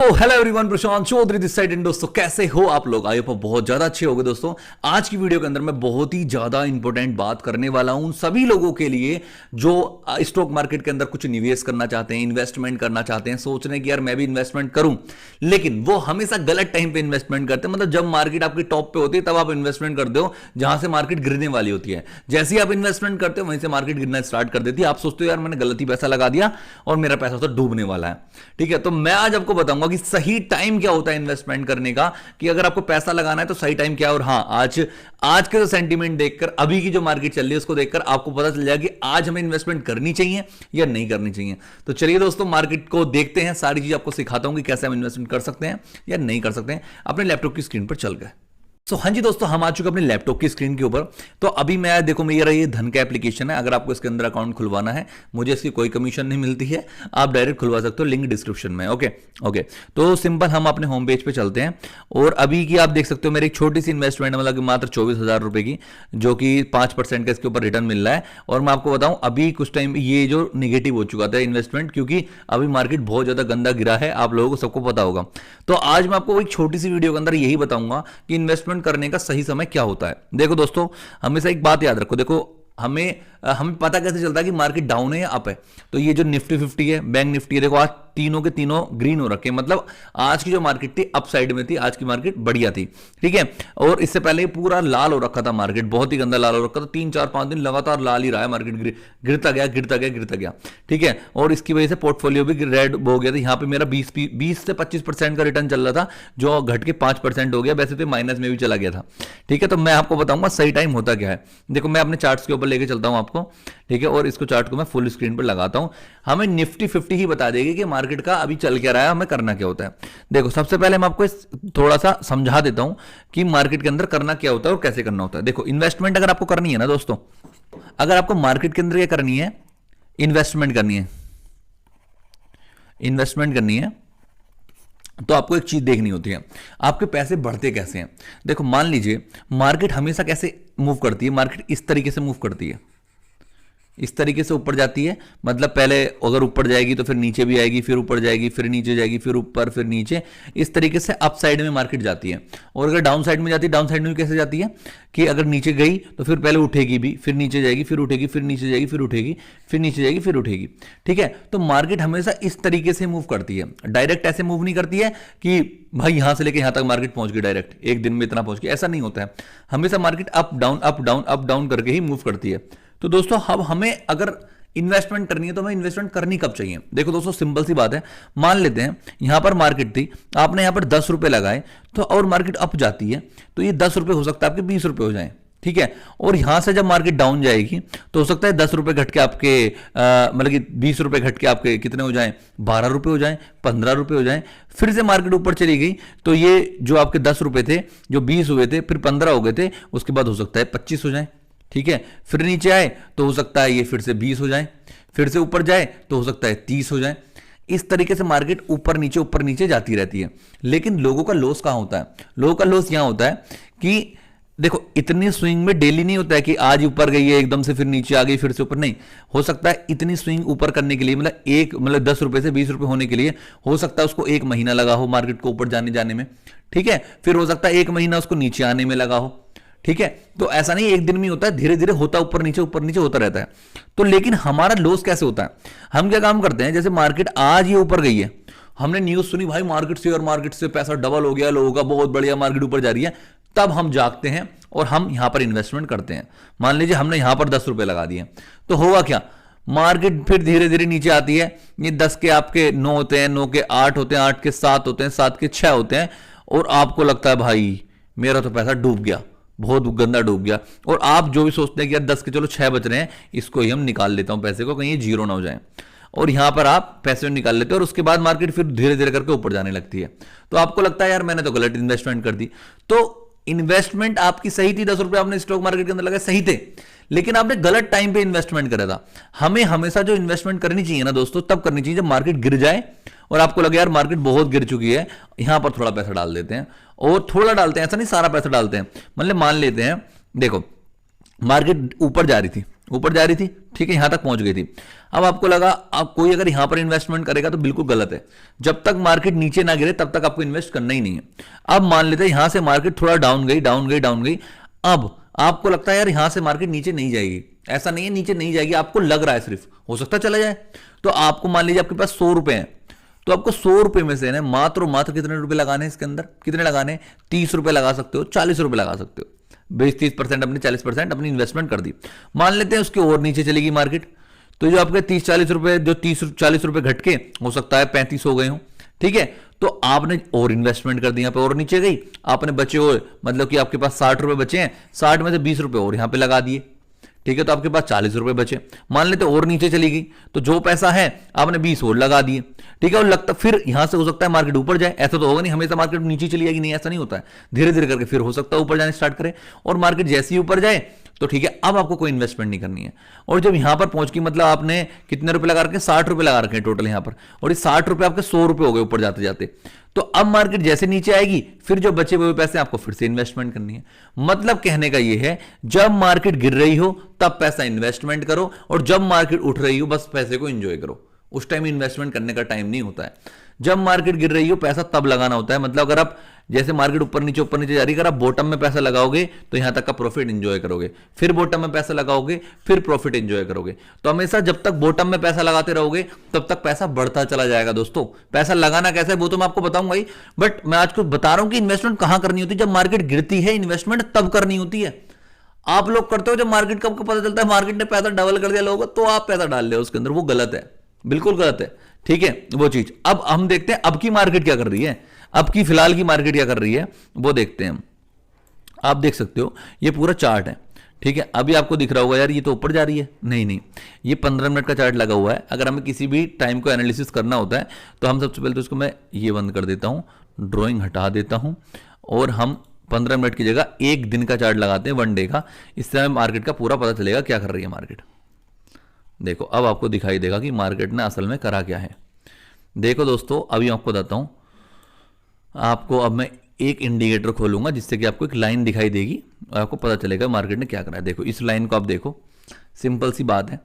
तो hello everyone, Prashant Chaudhary this side. And दोस्तों, कैसे हो आप लोग? आई होप बहुत ज्यादा अच्छे होंगे। दोस्तों, आज की वीडियो के अंदर मैं बहुत ही ज्यादा इंपॉर्टेंट बात करने वाला हूं सभी लोगों के लिए जो स्टॉक मार्केट के अंदर कुछ निवेश करना चाहते हैं, इन्वेस्टमेंट करना चाहते हैं, सोच रहे हैं कि यार मैं भी इन्वेस्टमेंट करूं, लेकिन वो हमेशा गलत टाइम पे इन्वेस्टमेंट करते हैं। मतलब जब मार्केट आपकी टॉप पे होती है तब आप इन्वेस्टमेंट करते हो जहां से मार्केट गिरने वाली होती है। जैसे ही आप इन्वेस्टमेंट करते हो वहीं से मार्केट गिरना स्टार्ट कर देती है। आप सोचते हो यार मैंने गलती पैसा लगा दिया और मेरा पैसा तो डूबने वाला है। ठीक है, तो मैं आज आपको बताऊंगा कि सही टाइम क्या होता है इन्वेस्टमेंट करने का, कि अगर आपको पैसा लगाना है तो सही टाइम क्या है। और हां, आज के जो सेंटीमेंट देखकर, अभी की जो मार्केट चल रही है उसको देखकर आपको पता चल जाएगा कि आज हमें इन्वेस्टमेंट करनी चाहिए या नहीं करनी चाहिए। तो चलिए दोस्तों, मार्केट को देखते हैं, सारी चीज आपको सिखाता हूं कि कैसे हम इन्वेस्टमेंट कर सकते हैं या नहीं कर सकते हैं। अपने लैपटॉप की स्क्रीन पर चल गए। तो हाँ जी दोस्तों, हम आ चुके अपने लैपटॉप की स्क्रीन के ऊपर। तो अभी मैं देखो, मेरा ये धन का एप्लीकेशन है। अगर आपको इसके अंदर अकाउंट खुलवाना है, मुझे इसकी कोई कमीशन नहीं मिलती है, आप डायरेक्ट खुलवा सकते हो, लिंक डिस्क्रिप्शन में। ओके ओके, तो सिंपल हम अपने होम पेज पे चलते हैं और अभी की आप देख सकते हो मेरी एक छोटी सी इन्वेस्टमेंट, मतलब कि मात्र 24,000 रुपए की, जो कि 5% का इसके ऊपर रिटर्न मिल रहा है। और मैं आपको बताऊं, अभी कुछ टाइम ये जो निगेटिव हो चुका था इन्वेस्टमेंट, क्योंकि अभी मार्केट बहुत ज्यादा गंदा गिरा है, आप लोगों को सबको पता होगा। तो आज मैं आपको एक छोटी सी वीडियो के अंदर यही बताऊंगा कि इन्वेस्टमेंट करने का सही समय क्या होता है। देखो दोस्तों, हमेशा एक बात याद रखो। देखो, हमें पता कैसे चलता है कि मार्केट डाउन है या अप है? तो ये जो निफ्टी 50 है, बैंक निफ्टी है, देखो आज तीनों के तीनों ग्रीन हो रखे, मतलब आज की जो मार्केट थी अप साइड में थी, आज की मार्केट बढ़िया थी। ठीक है, और इससे पहले पूरा लाल हो रखा था मार्केट, बहुत ही गंदा लाल हो रखा था। 3 4 5 दिन लगातार लाल ही रहा है मार्केट, गिरता गया गिरता गया गिरता गया। ठीक है, और इसकी वजह से पोर्टफोलियो भी रेड हो गया था। यहाँ पे मेरा 20 से 25% का रिटर्न चल रहा था, जो घट के 5% हो गया। वैसे तो माइनस में भी चला गया था। ठीक है, तो मैं आपको बताऊंगा सही टाइम होता क्या है। देखो, मैं अपने चार्ट्स के ऊपर लेके चलता हूं आपको। ठीक है, और इसको चार्ट को मैं फुल स्क्रीन पर लगाता हूं। हमें निफ्टी 50 ही बता देगी कि मार्केट का अभी चल क्या रहा है, हमें करना क्या होता है। देखो, सबसे पहले मैं आपको थोड़ा सा समझा देता हूं कि मार्केट के अंदर करना क्या होता है और कैसे करना होता है। देखो, इन्वेस्टमेंट अगर आपको करनी है ना दोस्तों, अगर आपको मार्केट के अंदर क्या करनी है, इन्वेस्टमेंट करनी है, इन्वेस्टमेंट करनी है, तो आपको एक चीज देखनी होती है, आपके पैसे बढ़ते कैसे हैं। देखो, मान लीजिए मार्केट हमेशा कैसे मूव करती है, मार्केट इस तरीके से मूव करती है, इस तरीके से ऊपर जाती है। मतलब पहले अगर ऊपर जाएगी तो फिर नीचे भी आएगी, फिर ऊपर जाएगी, फिर नीचे जाएगी, फिर ऊपर, फिर नीचे। इस तरीके से अप साइड में मार्केट जाती है। और अगर डाउन साइड में जाती है, डाउन साइड में कैसे जाती है कि अगर नीचे गई तो फिर पहले उठेगी भी, फिर नीचे जाएगी, फिर उठेगी, फिर नीचे जाएगी, फिर उठेगी, फिर नीचे जाएगी, फिर उठेगी। ठीक है, तो मार्केट हमेशा इस तरीके से मूव करती है, डायरेक्ट ऐसे मूव नहीं करती है कि भाई यहां से लेके यहां तक मार्केट पहुंच गई डायरेक्ट एक दिन में इतना पहुंच गया, ऐसा नहीं होता है। हमेशा market up down up down up down करके ही मूव करती है। तो दोस्तों, अब हमें अगर इन्वेस्टमेंट करनी है तो हमें इन्वेस्टमेंट करनी कब चाहिए? देखो दोस्तों, सिंपल सी बात है। मान लेते हैं यहां पर मार्केट थी, आपने यहां पर 10 रुपए लगाए, तो और मार्केट अप जाती है, तो ये 10 रुपए हो सकता है आपके 20 रुपए हो जाए। ठीक है, और यहां से जब मार्केट डाउन जाएगी तो हो सकता है 10 रुपए घट के आपके मतलब कि 20 रुपए घट के आपके कितने हो जाएं, 12 रुपए हो जाएं, 15 रुपए हो जाएं। फिर से मार्केट ऊपर चली गई तो ये जो आपके 10 रुपए थे, जो 20 हुए थे, फिर 15 हो गए थे, उसके बाद हो सकता है 25 हो जाए। ठीक है, फिर नीचे आए तो हो सकता है ये फिर से 20 हो जाए, फिर से ऊपर जाए तो हो सकता है 30 हो जाए। इस तरीके से मार्केट ऊपर नीचे जाती रहती है। लेकिन लोगों का लॉस कहां होता है? लोगों का लॉस यहां होता है कि देखो, इतनी स्विंग में डेली नहीं होता है कि आज ऊपर गई है एकदम से फिर नीचे आ गई फिर से ऊपर, नहीं हो सकता है। इतनी स्विंग ऊपर करने के लिए, मतलब 10 रुपए से 20 रुपए होने के लिए हो सकता है उसको 1 महीना लगा हो मार्केट को ऊपर जाने में। ठीक है, फिर हो सकता है 1 महीना उसको नीचे आने में लगा हो। ठीक है, तो ऐसा नहीं एक दिन में होता है, धीरे धीरे होता ऊपर नीचे होता रहता है। तो लेकिन हमारा लॉस कैसे होता है? हम क्या काम करते हैं, जैसे मार्केट आज ये ऊपर गई है, हमने न्यूज सुनी भाई मार्केट से, और मार्केट से पैसा डबल हो गया लोगों का, बहुत बढ़िया मार्केट ऊपर जा रही है, तब हम जागते हैं और हम यहां पर इन्वेस्टमेंट करते हैं। मान लीजिए हमने यहां पर 10 रुपए लगा दिए, तो होगा क्या, मार्केट फिर धीरे धीरे नीचे आती है। ये 10 के आपके 9 होते हैं, 9 के 8 होते हैं, 8 के 7 होते हैं, 7 के 6 होते हैं, और आपको लगता है भाई मेरा तो पैसा डूब गया, बहुत गंदा डूब गया। और आप जो भी सोचते हैं कि यार 10 के चलो 6 बच रहे हैं, इसको ही हम निकाल लेता हूं पैसे को, कहीं ये जीरो ना हो जाए, और यहां पर आप पैसे निकाल लेते हो। और उसके बाद मार्केट फिर धीरे धीरे करके ऊपर जाने लगती है। तो आपको लगता है यार मैंने तो गलत इन्वेस्टमेंट कर दी। तो इन्वेस्टमेंट आपकी सही थी, 10 रुपए आपने स्टॉक मार्केट के अंदर लगाए, सही थे, लेकिन आपने गलत टाइम पे इन्वेस्टमेंट करा था। हमें हमेशा जो इन्वेस्टमेंट करनी चाहिए ना दोस्तों, तब करनी चाहिए जब मार्केट गिर जाए और आपको लगे यार मार्केट बहुत गिर चुकी है, यहां पर थोड़ा पैसा डाल देते हैं। और थोड़ा डालते हैं, ऐसा नहीं सारा पैसा डालते हैं। मतलब मान लेते हैं, देखो मार्केट ऊपर जा रही थी, ऊपर जा रही थी, ठीक है, यहां तक पहुंच गई थी। अब आपको लगा अब कोई अगर यहां पर इन्वेस्टमेंट करेगा तो बिल्कुल गलत है। जब तक मार्केट नीचे ना गिरे तब तक आपको इन्वेस्ट करना ही नहीं है। अब मान लेते हैं यहां से मार्केट थोड़ा डाउन गई, डाउन गई, डाउन गई। अब आपको लगता है यार यहां से मार्केट नीचे नहीं जाएगी, ऐसा नहीं है नीचे नहीं जाएगी, आपको लग रहा है, सिर्फ हो सकता है चला जाए। तो आपको मान लीजिए आपके पास 100 रुपए हैं, तो आपको 100 रुपए में से ना मात्र मात्र कितने रुपए लगाने हैं इसके अंदर, कितने लगाने हैं, 30 रुपए लगा सकते हो, 40 रुपए लगा सकते हो। 20-30% अपनी 40% अपनी इन्वेस्टमेंट कर दी। मान लेते हैं उसके और नीचे चलेगी मार्केट, तो जो आपके 30-40 रुपए, जो 30-40 रुपए घट के हो सकता है 35 हो गए हो, ठीक है, तो आपने और इन्वेस्टमेंट कर दी, यहां पे और नीचे गई, आपने बचे और मतलब कि आपके पास 60 रुपए बचे हैं, 60 में से 20 रुपए और यहां पे लगा दिए, ठीक है, तो आपके पास 40 रुपए बचे। मान लेते और नीचे चली गई, तो जो पैसा है आपने 20 और लगा दिए, ठीक है, और लगता फिर यहां से हो सकता है मार्केट ऊपर जाए, ऐसा तो होगा नहीं हमेशा मार्केट नीचे चली जाएगी, नहीं ऐसा नहीं होता है, धीरे धीरे करके फिर हो सकता है ऊपर जाने स्टार्ट करे, और मार्केट जैसे ही ऊपर जाए तो ठीक है, अब आपको कोई इन्वेस्टमेंट नहीं करनी है। और जब यहां पर पहुंच गई, मतलब आपने कितने रुपए लगा रखे, 60 रुपए लगा रखे हैं टोटल यहां पर, और इस 60 रुपए आपके 100 रुपए हो गए ऊपर जाते जाते, तो अब मार्केट जैसे नीचे आएगी फिर जो बचे हुए पैसे आपको फिर से इन्वेस्टमेंट करनी है। मतलब कहने का यह है, जब मार्केट गिर रही हो तब पैसा इन्वेस्टमेंट करो, और जब मार्केट उठ रही हो बस पैसे को एंजॉय करो। उस टाइम इन्वेस्टमेंट करने का टाइम नहीं होता है। जब मार्केट गिर रही हो पैसा तब लगाना होता है। मतलब अगर आप जैसे मार्केट ऊपर नीचे जा रही है, अगर आप बॉटम में पैसा लगाओगे तो यहां तक का प्रॉफिट एंजॉय करोगे, फिर बॉटम में पैसा लगाओगे फिर प्रॉफिट एंजॉय करोगे। तो हमेशा जब तक बॉटम में पैसा लगाते रहोगे तब तक पैसा बढ़ता चला जाएगा। दोस्तों पैसा लगाना कैसा है वो तो मैं आपको बताऊंगा ही, बट मैं आज को बता रहा हूं कि इन्वेस्टमेंट कहां करनी होती है। जब मार्केट गिरती है इन्वेस्टमेंट तब करनी होती है। आप लोग करते हो जब मार्केट कब पता चलता है मार्केट ने पैसा डबल कर दिया लोगों, तो आप पैसा डाल रहे हो उसके अंदर, वो गलत है, बिल्कुल गलत है, ठीक है वो चीज। अब हम देखते हैं अब की मार्केट क्या कर रही है, अब की फिलहाल की मार्केट क्या कर रही है वो देखते हैं। आप देख सकते हो ये पूरा चार्ट है, ठीक है। अभी आपको दिख रहा होगा यार ये तो ऊपर जा रही है, नहीं नहीं, ये 15 मिनट का चार्ट लगा हुआ है। अगर हमें किसी भी टाइम को एनालिसिस करना होता है तो हम सबसे पहले तो इसको मैं ये बंद कर देता हूं, ड्राइंग हटा देता हूं, और हम 15 मिनट की जगह एक दिन का चार्ट लगाते हैं, 1 डे का। इससे हमें मार्केट का पूरा पता चलेगा क्या कर रही है मार्केट। देखो अब आपको दिखाई देगा कि मार्केट ने असल में करा क्या है। देखो दोस्तों अभी आपको बताता हूं, आपको अब मैं एक इंडिकेटर खोलूंगा जिससे कि आपको एक लाइन दिखाई देगी और आपको पता चलेगा मार्केट ने क्या करा है। देखो इस लाइन को आप देखो, सिंपल सी बात है,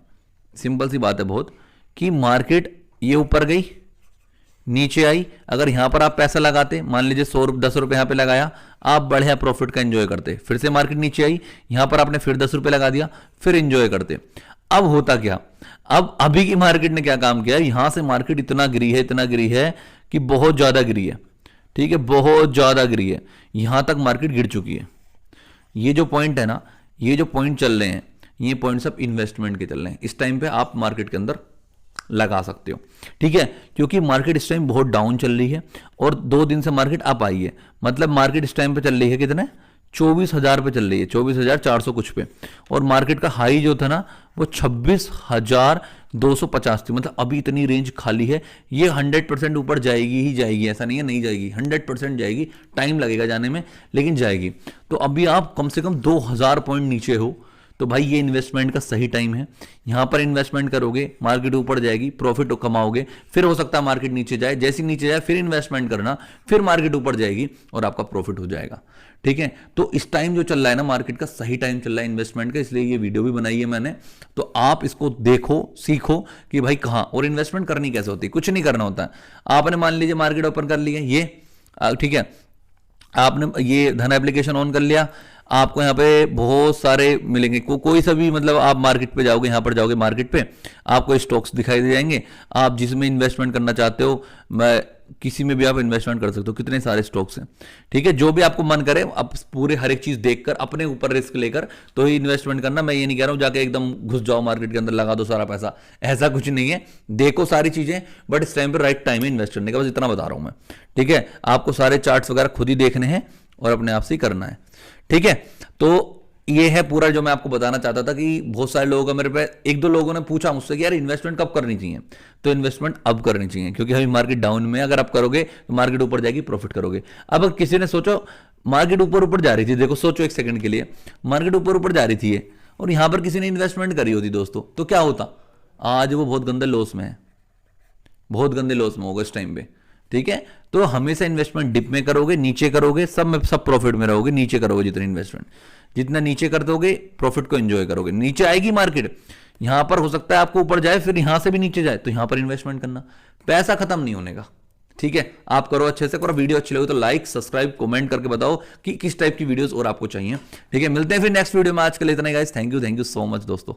सिंपल सी बात है बहुत, कि मार्केट ये ऊपर गई नीचे आई। अगर यहां पर आप पैसा लगाते, मान लीजिए 10 रुपए यहां पे लगाया, आप बढ़िया प्रॉफिट का एंजॉय करते, फिर से मार्केट नीचे आई, यहां पर आपने फिर 10 रुपए लगा दिया, फिर एंजॉय करते। अब होता क्या, अब अभी की मार्केट ने क्या काम किया, यहां से मार्केट इतना गिरी है, इतना गिरी है कि बहुत ज्यादा गिरी है, ठीक है, बहुत ज्यादा गिरी है, यहां तक मार्केट गिर चुकी है। ये जो पॉइंट है ना, ये जो पॉइंट चल रहे हैं, ये पॉइंट सब इन्वेस्टमेंट के चल रहे हैं। इस टाइम पे आप मार्केट के अंदर लगा सकते हो, ठीक है, क्योंकि मार्केट इस टाइम बहुत डाउन चल रही है और 2 दिन से मार्केट अप आई है। मतलब मार्केट इस टाइम पे चल रही है कितने, 24,000 पे चल रही है, 24,400 कुछ पे, और मार्केट का हाई जो था ना वो 26,250 थी। मतलब अभी इतनी रेंज खाली है, ये 100% ऊपर जाएगी ही जाएगी, ऐसा नहीं है नहीं जाएगी, 100% जाएगी, टाइम लगेगा जाने में लेकिन जाएगी। तो अभी आप कम से कम 2,000 पॉइंट नीचे हो, तो भाई ये इन्वेस्टमेंट का सही टाइम है। यहां पर इन्वेस्टमेंट करोगे, मार्केट ऊपर जाएगी, प्रॉफिट कमाओगे, फिर हो सकता है मार्केट नीचे जाए, जैसे नीचे जाए फिर इन्वेस्टमेंट करना, फिर मार्केट ऊपर जाएगी और आपका प्रॉफिट हो जाएगा, ठीक है। तो इस टाइम जो चल रहा है ना मार्केट का सही टाइम चल रहा है इन्वेस्टमेंट का, इसलिए ये वीडियो भी बनाई है मैंने। तो आप इसको देखो, सीखो कि भाई कहां और इन्वेस्टमेंट करनी कैसे होती है। कुछ नहीं करना होता है, आपने मान लीजिए मार्केट ओपन कर लिया ये, ठीक है, आपने ये धन एप्लीकेशन ऑन कर लिया, आपको यहाँ पे बहुत सारे मिलेंगे, कोई सा भी, मतलब आप मार्केट पे जाओगे, यहाँ पर जाओगे मार्केट पे, आपको स्टॉक्स दिखाई दे जाएंगे, आप जिसमें इन्वेस्टमेंट करना चाहते हो, मैं किसी में भी आप इन्वेस्टमेंट कर सकते हो, कितने सारे स्टॉक्स हैं, ठीक है। जो भी आपको मन करे आप पूरे हर एक चीज देखकर अपने ऊपर रिस्क लेकर तो ही इन्वेस्टमेंट करना। मैं ये नहीं कह रहा हूं जाके एकदम घुस जाओ मार्केट के अंदर लगा दो सारा पैसा, ऐसा कुछ नहीं है। देखो सारी चीजें, बट इस टाइम पर राइट टाइम है इन्वेस्ट करने का, बस इतना बता रहा हूं मैं, ठीक है। आपको सारे चार्ट्स वगैरह खुद ही देखने हैं और अपने आप से ही करना है, ठीक है। तो ये है पूरा जो मैं आपको बताना चाहता था कि बहुत सारे लोगों का मेरे पे 1-2 लोगों ने पूछा मुझसे कि यार इन्वेस्टमेंट कब करनी चाहिए, तो इन्वेस्टमेंट अब करनी चाहिए, क्योंकि अभी मार्केट डाउन में, अगर आप करोगे तो मार्केट ऊपर जाएगी, प्रॉफिट करोगे। अब किसी ने सोचो मार्केट ऊपर जा रही थी, देखो सोचो एक सेकंड के लिए, मार्केट ऊपर जा रही थी ये, और यहां पर किसी ने इन्वेस्टमेंट करी होती दोस्तों, तो क्या होता, आज वो बहुत गंदे लॉस में है, बहुत गंदे लॉस में होगा इस टाइम पे, ठीक है। तो हमेशा इन्वेस्टमेंट डिप में करोगे, नीचे करोगे, सब में सब प्रॉफिट में रहोगे, नीचे करोगे जितनी इन्वेस्टमेंट, जितना नीचे कर दोगे प्रॉफिट को एंजॉय करोगे। नीचे आएगी मार्केट, यहां पर हो सकता है आपको ऊपर जाए, फिर यहां से भी नीचे जाए, तो यहां पर इन्वेस्टमेंट करना, पैसा खत्म नहीं होने का। ठीक है, आप करो अच्छे से करो। वीडियो अच्छी लगी तो लाइक सब्सक्राइब कमेंट करके बताओ कि किस टाइप की वीडियोस और आपको चाहिए। ठीक है, मिलते हैं फिर नेक्स्ट वीडियो में। आज के लिए इतना ही guys, thank you so much दोस्तों।